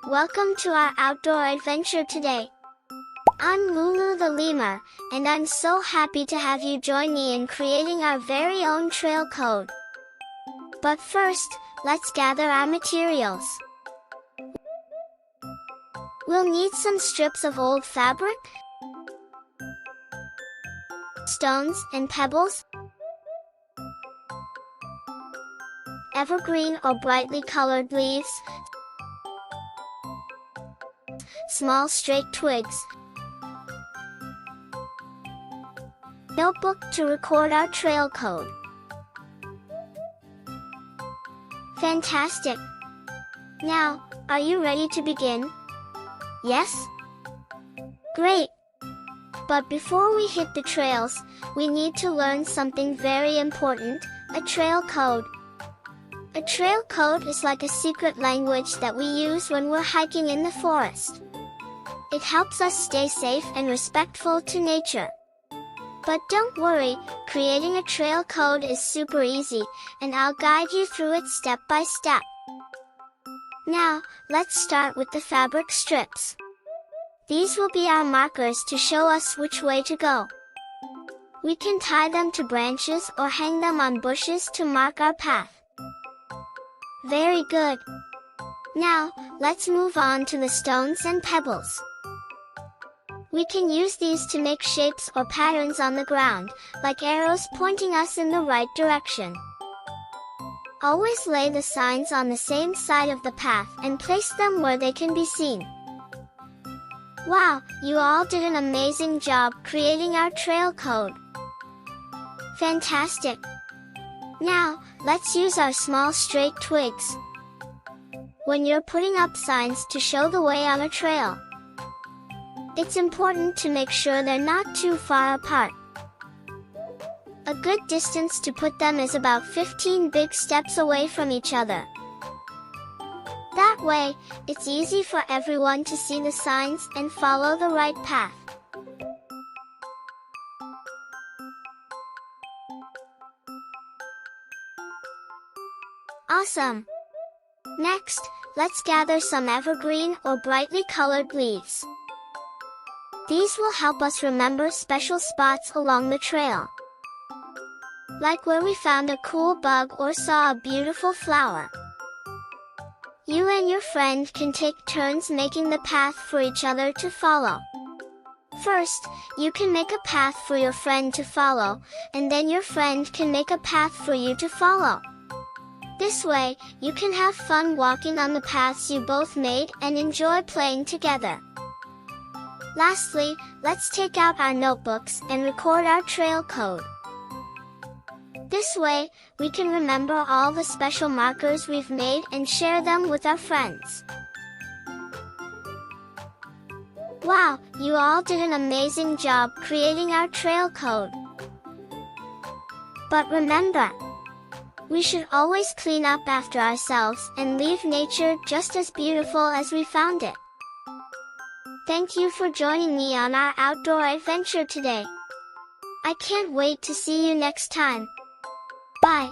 Welcome to our outdoor adventure today. I'm Lulu the Lemur, and I'm so happy to have you join me in creating our very own trail code. But first, let's gather our materials. We'll need some strips of old fabric, stones and pebbles, evergreen or brightly colored leaves, small straight twigs, notebook to record our trail code. Fantastic! Now, are you ready to begin? Yes? Great! But before we hit the trails, we need to learn something very important, a trail code. A trail code is like a secret language that we use when we're hiking in the forest. It helps us stay safe and respectful to nature. But don't worry, creating a trail code is super easy, and I'll guide you through it step by step. Now, let's start with the fabric strips. These will be our markers to show us which way to go. We can tie them to branches or hang them on bushes to mark our path. Very good. Now, let's move on to the stones and pebbles. We can use these to make shapes or patterns on the ground, like arrows pointing us in the right direction. Always lay the signs on the same side of the path and place them where they can be seen. Wow, you all did an amazing job creating our trail code. Fantastic! Now, let's use our small straight twigs. When you're putting up signs to show the way on a trail, it's important to make sure they're not too far apart. A good distance to put them is about 15 big steps away from each other. That way, it's easy for everyone to see the signs and follow the right path. Awesome! Next, let's gather some evergreen or brightly colored leaves. These will help us remember special spots along the trail. Like where we found a cool bug or saw a beautiful flower. You and your friend can take turns making the path for each other to follow. First, you can make a path for your friend to follow, and then your friend can make a path for you to follow. This way, you can have fun walking on the paths you both made and enjoy playing together. Lastly, let's take out our notebooks and record our trail code. This way, we can remember all the special markers we've made and share them with our friends. Wow, you all did an amazing job creating our trail code. But remember, we should always clean up after ourselves and leave nature just as beautiful as we found it. Thank you for joining me on our outdoor adventure today. I can't wait to see you next time. Bye.